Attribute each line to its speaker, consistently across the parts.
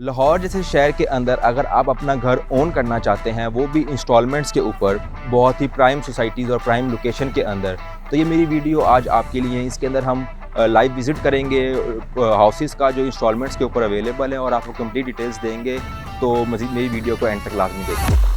Speaker 1: लाहौर जैसे शहर के अंदर अगर आप अपना घर ओन करना चाहते हैं, वो भी इंस्टॉलमेंट्स के ऊपर, बहुत ही प्राइम सोसाइटीज़ और प्राइम लोकेशन के अंदर, तो ये मेरी वीडियो आज आपके लिए है। इसके अंदर हम लाइव विज़िट करेंगे हाउसेस का जो इंस्टॉलमेंट्स के ऊपर अवेलेबल है और आपको कंप्लीट डिटेल्स देंगे। तो मज़ीद मेरी वीडियो को एंड तक लाजमी देखिए।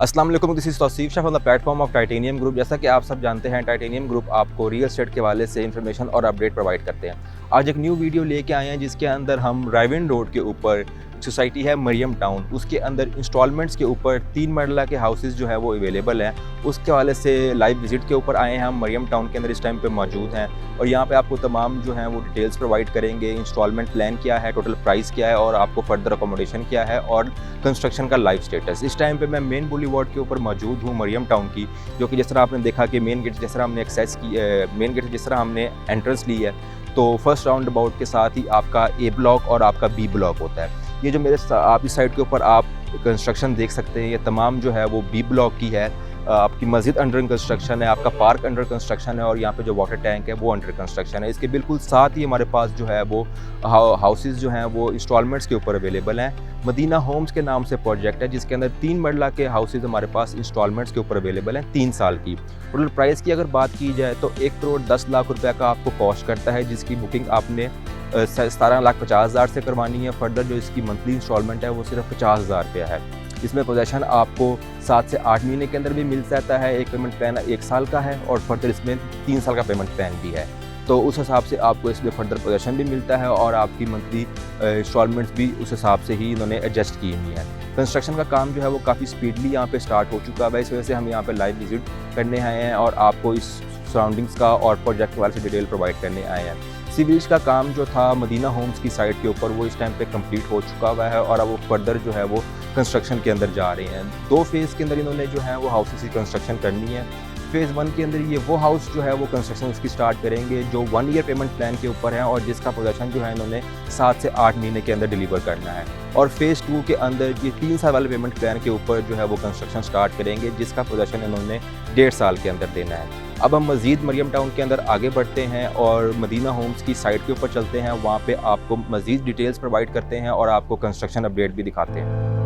Speaker 1: अस्सलाम वालेकुम, this is Tauseef Shah from the platform of titanium group. जैसा कि आप सब जानते हैं, टाइटेनियम ग्रुप आपको रियल एस्टेट के हवाले से इन्फॉर्मेशन और अपडेट प्रोवाइड करते हैं। आज एक न्यू वीडियो लेके आए हैं जिसके अंदर हम राइविन रोड के ऊपर सोसाइटी है मरियम टाउन, उसके अंदर इंस्टॉलमेंट्स के ऊपर 3 मरला के हाउसेस जो है वो अवेलेबल हैं। उसके हवाले से लाइव विज़िट के ऊपर आए हैं हम। मरियम टाउन के अंदर इस टाइम पे मौजूद हैं और यहाँ पे आपको तमाम जो हैं वो डिटेल्स प्रोवाइड करेंगे। इंस्टॉलमेंट प्लान क्या है, टोटल प्राइस क्या है और आपको फर्दर अकोमोडेशन क्या है और कंस्ट्रक्शन का लाइव स्टेटस। इस टाइम पे मैं मेन बुलीवार्ड के ऊपर मौजूद हूँ मरियम टाउन की, जो कि जिस तरह आपने देखा कि मेन गेट जिस तरह हमने एक्सेस की, मेन गेट जिस तरह हमने एंट्रेंस ली है, तो फर्स्ट राउंड अबाउट के साथ ही आपका ए ब्लॉक और आपका बी ब्लॉक होता है। ये जो आप इस साइड के ऊपर आप कंस्ट्रक्शन देख सकते हैं, ये तमाम जो है वो बी ब्लॉक की है। आपकी मस्जिद अंडर कंस्ट्रक्शन है, आपका पार्क अंडर कंस्ट्रक्शन है और यहाँ पे जो वाटर टैंक है वो अंडर कंस्ट्रक्शन है। इसके बिल्कुल साथ ही हमारे पास जो है वो हाउसेस जो हैं वो इंस्टॉलमेंट्स के ऊपर अवेलेबल हैं। मदीना होम्स के नाम से प्रोजेक्ट है जिसके अंदर 3 मरला के हाउसेस हमारे पास इंस्टॉलमेंट्स के ऊपर अवेलेबल हैं 3 साल की। टोटल प्राइस की अगर बात की जाए तो 1,10,00,000 रुपये का आपको कॉस्ट करता है, जिसकी बुकिंग आपने 17,50,000 से करवानी है। फर्दर जो इसकी मंथली इंस्टॉलमेंट है वो सिर्फ 50,000 रुपया है। इसमें पोजेसन आपको 7 से 8 महीने के अंदर भी मिल जाता है। एक पेमेंट प्लान 1 साल का है और फर्दर इसमें 3 साल का पेमेंट प्लान भी है। तो उस हिसाब से आपको इसमें फर्दर पोजेसन भी मिलता है और आपकी मंथली इंस्टॉलमेंट्स भी उस हिसाब से ही इन्होंने एडजस्ट की हुई है। कंस्ट्रक्शन का काम जो है वो काफ़ी स्पीडली यहाँ पे स्टार्ट हो चुका है। इस वजह से हम यहाँ पे लाइव विजिट करने आए हैं और आपको इस सराउंडिंग्स का और प्रोजेक्ट वाले से डिटेल प्रोवाइड करने आए हैं। सीवेज का काम जो था मदीना होम्स की साइड के ऊपर वो इस टाइम पे कंप्लीट हो चुका हुआ है और अब वो फर्दर जो है वो कंस्ट्रक्शन के अंदर जा रहे हैं। 2 फेज़ के अंदर इन्होंने जो है वो हाउसेस की कंस्ट्रक्शन करनी है। फेज़ 1 के अंदर ये वो हाउस जो है वो कंस्ट्रक्शन उसकी स्टार्ट करेंगे जो 1 ईयर पेमेंट प्लान के ऊपर है और जिसका पोजेसन जो है इन्होंने 7 से 8 महीने के अंदर डिलीवर करना है। और फेज़ 2 के अंदर ये 3 साल वाले पेमेंट प्लान के ऊपर जो है वो कंस्ट्रक्शन स्टार्ट करेंगे जिसका पोजेसन इन्होंने 1.5 साल के अंदर देना है। अब हम मज़ीद मरियम टाउन के अंदर आगे बढ़ते हैं और मदीना होम्स की साइट के ऊपर चलते हैं। वहाँ पे आपको मज़ीद डिटेल्स प्रोवाइड करते हैं और आपको कंस्ट्रक्शन अपडेट भी दिखाते हैं।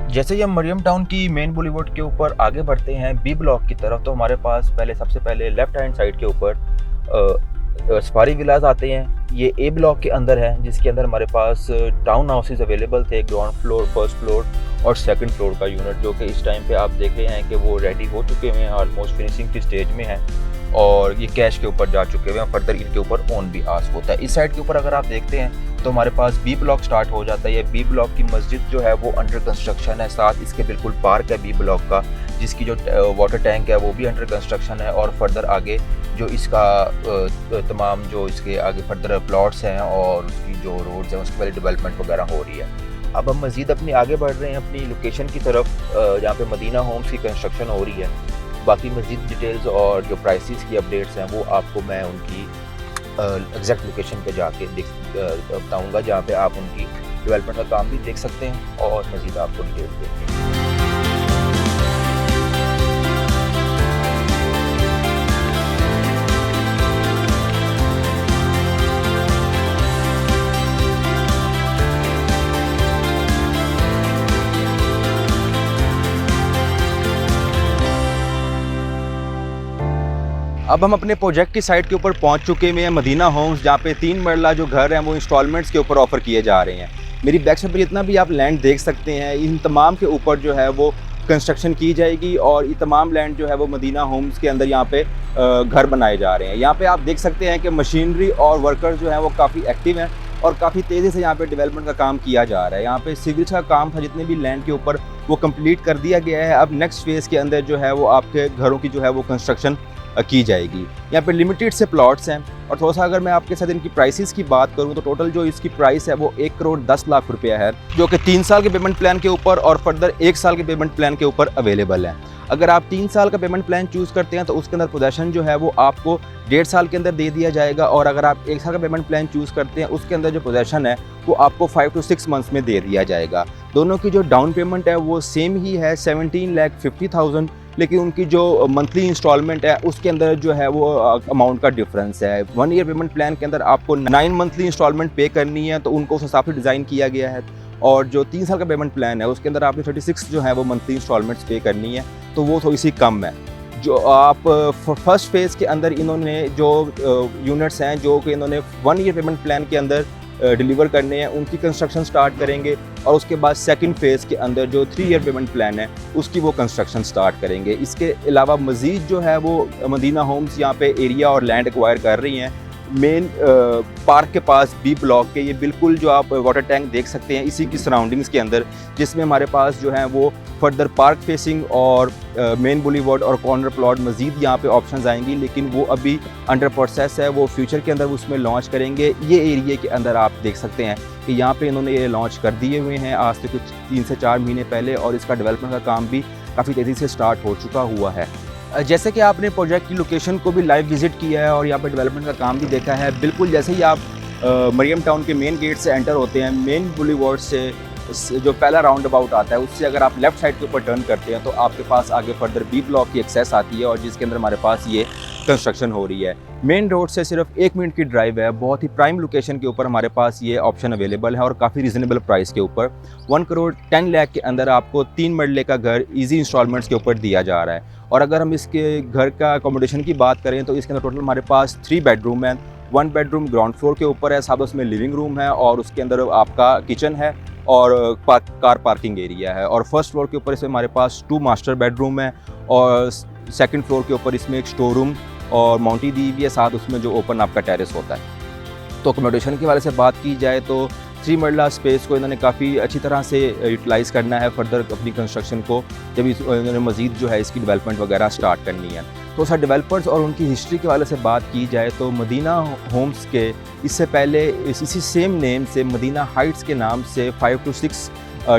Speaker 1: जैसे ही हम मरियम टाउन की मेन बुलीवार्ड के ऊपर आगे बढ़ते हैं बी ब्लॉक की तरफ, तो हमारे पास सबसे पहले लेफ़्ट हैंड साइड के ऊपर सफारी विलाज आते हैं। ये ए ब्लॉक के अंदर है जिसके अंदर हमारे पास टाउन हाउसेस अवेलेबल थे, ग्राउंड फ्लोर, फर्स्ट फ्लोर और सेकंड फ्लोर का यूनिट, जो कि इस टाइम पे आप देख रहे हैं कि वो रेडी हो चुके हैं, ऑलमोस्ट फिनिशिंग की स्टेज में है और ये कैश के ऊपर जा चुके हैं। फर्दर इनके ऊपर ओन भी आस होता है। इस साइड के ऊपर अगर आप देखते हैं तो हमारे पास बी ब्लॉक स्टार्ट हो जाता है। ये बी ब्लॉक की मस्जिद जो है वो अंडर कंस्ट्रक्शन है, साथ इसके बिल्कुल पार्क है बी ब्लॉक का, जिसकी जो वाटर टैंक है वो भी अंडर कंस्ट्रक्शन है और फर्दर आगे जो इसका तमाम जो इसके आगे फर्दर प्लॉट्स हैं और उसकी जो रोड्स हैं उसकी वाली डेवलपमेंट वगैरह हो रही है। अब हम मज़ीद अपनी आगे बढ़ रहे हैं अपनी लोकेशन की तरफ, जहाँ पे मदीना होम्स की कंस्ट्रक्शन हो रही है। बाकी मज़ीद डिटेल्स और जो प्राइसेस की अपडेट्स हैं वो आपको मैं उनकी एग्जैक्ट लोकेशन पे जाके बताऊँगा, जहाँ पे आप उनकी डेवलपमेंट का काम भी देख सकते हैं और मज़ीद आपको डिटेल्स देंगे। अब हम अपने प्रोजेक्ट की साइट के ऊपर पहुंच चुके हैं मदीना होम्स, जहाँ पे 3 मरला जो घर हैं वो इंस्टॉलमेंट्स के ऊपर ऑफ़र किए जा रहे हैं। मेरी बैक साइड पर जितना भी आप लैंड देख सकते हैं, इन तमाम के ऊपर जो है वो कंस्ट्रक्शन की जाएगी और ये तमाम लैंड जो है वो मदीना होम्स के अंदर यहाँ पे घर बनाए जा रहे हैं। यहाँ पे आप देख सकते हैं कि मशीनरी और वर्कर्स जो हैं वो काफ़ी एक्टिव हैं और काफ़ी तेज़ी से यहाँ पे डेवलपमेंट का काम किया जा रहा है। यहाँ पे सिविल का काम था जितने भी लैंड के ऊपर वो कंप्लीट कर दिया गया है। अब नेक्स्ट फेज़ के अंदर जो है वो आपके घरों की जो है वो कंस्ट्रक्शन की जाएगी। यहाँ पे लिमिटेड से प्लॉट्स हैं और थोड़ा सा अगर मैं आपके साथ इनकी प्राइसेस की बात करूँ तो टोटल जो इसकी प्राइस है वो 1,10,00,000 रुपया है, जो कि 3 साल के पेमेंट प्लान के ऊपर और फर्दर 1 साल के पेमेंट प्लान के ऊपर अवेलेबल है। अगर आप 3 साल का पेमेंट प्लान चूज़ करते हैं तो उसके अंदर पोजेसन जो है वो आपको 1.5 साल के अंदर दे दिया जाएगा, और अगर आप 1 साल का पेमेंट प्लान चूज़ करते हैं उसके अंदर जो पोजेसन है वो आपको 5 to 6 मंथ्स में दे दिया जाएगा। दोनों की जो डाउन पेमेंट है वो सेम ही है 17,50,000, लेकिन उनकी जो मंथली इंस्टॉलमेंट है उसके अंदर जो है वो अमाउंट का डिफरेंस है। 1 ईयर पेमेंट प्लान के अंदर आपको 9 मंथली इंस्टॉलमेंट पे करनी है, तो उनको उस हिसाब से डिज़ाइन किया गया है, और जो 3 साल का पेमेंट प्लान है उसके अंदर आपने 36 जो है वो मंथली इंस्टॉलमेंट्स पे करनी है, तो वो थोड़ी सी कम है। जो आप फर्स्ट फेज़ के अंदर इन्होंने जो यूनिट्स हैं जो कि इन्होंने 1 ईयर पेमेंट प्लान के अंदर डिलीवर करने हैं उनकी कंस्ट्रक्शन स्टार्ट करेंगे, और उसके बाद सेकंड फेज़ के अंदर जो 3 ईयर पेमेंट प्लान है उसकी वो कंस्ट्रक्शन स्टार्ट करेंगे। इसके अलावा मज़ीद जो है वो मदीना होम्स यहाँ पे एरिया और लैंड एक्वायर कर रही हैं मेन पार्क के पास बी ब्लॉक के। ये बिल्कुल जो आप वाटर टैंक देख सकते हैं इसी की सराउंडिंग्स के अंदर, जिसमें हमारे पास जो है वो फर्दर पार्क फेसिंग और मेन बुलीवर्ड और कॉर्नर प्लॉट मज़ीद यहाँ पे ऑप्शंस आएंगी, लेकिन वो अभी अंडर प्रोसेस है, वो फ्यूचर के अंदर उसमें लॉन्च करेंगे। ये एरिया के अंदर आप देख सकते हैं कि यहाँ पे इन्होंने ये लॉन्च कर दिए हुए हैं आज से कुछ 3 से 4 महीने पहले, और इसका डेवलपमेंट का काम भी काफ़ी तेज़ी से स्टार्ट हो चुका हुआ है। जैसे कि आपने प्रोजेक्ट की लोकेशन को भी लाइव विजिट किया है और यहाँ पर डेवलपमेंट का काम भी देखा है, बिल्कुल जैसे ही आप मरियम टाउन के मेन गेट से एंटर होते हैं, मेन बुलीवर्ड से जो पहला राउंड अबाउट आता है उससे अगर आप लेफ़्ट साइड के ऊपर टर्न करते हैं तो आपके पास आगे फर्दर बी ब्लॉक की एक्सेस आती है, और जिसके अंदर हमारे पास ये कंस्ट्रक्शन हो रही है। मेन रोड से सिर्फ 1 मिनट की ड्राइव है, बहुत ही प्राइम लोकेशन के ऊपर हमारे पास ये ऑप्शन अवेलेबल है और काफ़ी रीज़नेबल प्राइस के ऊपर 1,10,00,000 के अंदर आपको 3 मरले का घर ईजी इंस्टॉलमेंट्स के ऊपर दिया जा रहा है। और अगर हम इसके घर का अकोमोडेशन की बात करें तो इसके अंदर टोटल हमारे पास 3 बेडरूम है। 1 बेडरूम ग्राउंड फ्लोर के ऊपर है, साथ उसमें लिविंग रूम है और उसके अंदर आपका किचन है और कार पार्किंग एरिया है, और फर्स्ट फ्लोर के ऊपर इसमें हमारे पास 2 मास्टर बेडरूम है, और सेकंड फ्लोर के ऊपर इसमें एक स्टोर रूम और माउंटी दी हुई है, साथ उसमें जो ओपन आपका टेरेस होता है। तो अकोमोडेशन के वाले से बात की जाए तो 3 मरला स्पेस को इन्होंने काफ़ी अच्छी तरह से यूटिलाइज़ करना है फर्दर अपनी कंस्ट्रक्शन को, जब इन्होंने मज़ीद जो है इसकी डेवलपमेंट वगैरह स्टार्ट करनी है। तो सर डेवलपर्स और उनकी हिस्ट्री के वाले से बात की जाए तो मदीना होम्स के इससे पहले इसी सेम नेम से मदीना हाइट्स के नाम से 5 to 6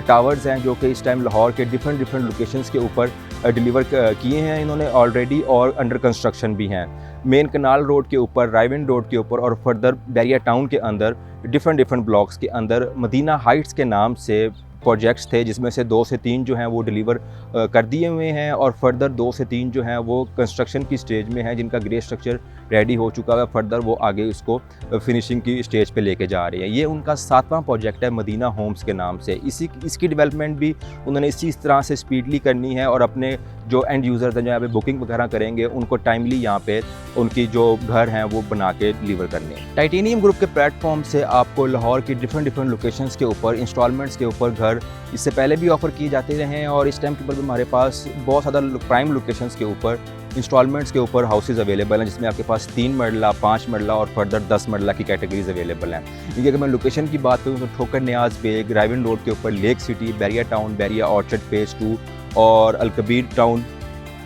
Speaker 1: टावर्स हैं जो कि इस टाइम लाहौर के डिफरेंट लोकेशंस के ऊपर डिलीवर किए हैं इन्होंने ऑलरेडी, और अंडर कंस्ट्रक्शन भी हैं। मेन कनाल रोड के ऊपर, रायविन रोड के ऊपर और फर्दर बैरिया टाउन के अंदर डिफरेंट ब्लॉक्स के अंदर मदीना हाइट्स के नाम से प्रोजेक्ट्स थे, जिसमें से 2 से 3 जो हैं वो डिलीवर कर दिए हुए हैं, और फर्दर 2 से 3 जो हैं वो कंस्ट्रक्शन की स्टेज में हैं, जिनका ग्रे स्ट्रक्चर रेडी हो चुका है। फर्दर वो आगे इसको फिनिशिंग की स्टेज पे लेके जा रहे हैं। ये उनका 7वां प्रोजेक्ट है मदीना होम्स के नाम से। इसकी डेवलपमेंट भी उन्होंने इसी तरह से स्पीडली करनी है, और अपने जो एंड यूज़र्स हैं जो यहाँ पे बुकिंग वगैरह करेंगे उनको टाइमली यहाँ पे उनकी जो घर हैं वो बना के डिलीवर करने हैं। टाइटेनियम ग्रुप के प्लेटफॉर्म से आपको लाहौर की डिफरेंट लोकेशंस के ऊपर इंस्टॉलमेंट्स के ऊपर घर इससे पहले भी ऑफ़र किए जाते रहे हैं, और इस टाइम के ऊपर भी हमारे पास बहुत ज़्यादा प्राइम लोकेशंस के ऊपर इंस्टॉलमेंट्स के ऊपर हाउसेज अवेलेबल हैं, जिसमें आपके पास 3 मरला, 5 मरला और फर्दर 10 मरला की कैटेगरीज अवेलेबल हैं। इनकी अगर मैं लोकेशन की बात करूँ तो ठोकर न्याज बेग, रायविन रोड के ऊपर lake city, Bahria town, Bahria orchard phase 2 और अलकबीर टाउन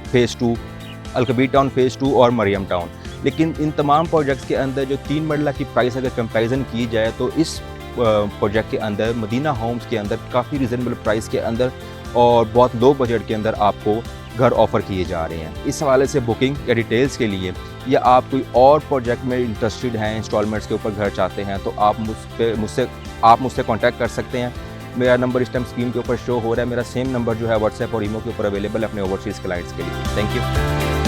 Speaker 1: फेज़ 2 और मरियम टाउन। लेकिन इन तमाम प्रोजेक्ट्स के अंदर जो 3 मरला की प्राइस अगर कंपैरिजन की जाए तो इस प्रोजेक्ट के अंदर मदीना होम्स के अंदर काफ़ी रीज़नेबल प्राइस के अंदर और बहुत लो बजट के अंदर आपको घर ऑफ़र किए जा रहे हैं। इस हवाले से बुकिंग या डिटेल्स के लिए, या आप कोई और प्रोजेक्ट में इंटरेस्टेड हैं, इंस्टॉलमेंट्स के ऊपर घर चाहते हैं, तो आप मुझसे कांटेक्ट कर सकते हैं। मेरा नंबर इस टाइम स्क्रीन के ऊपर शो हो रहा है। मेरा सेम नंबर जो है व्हाट्सएप और ईमो के ऊपर अवेलेबल है अपने ओवरसीज़ क्लाइंट्स के लिए। Thank you.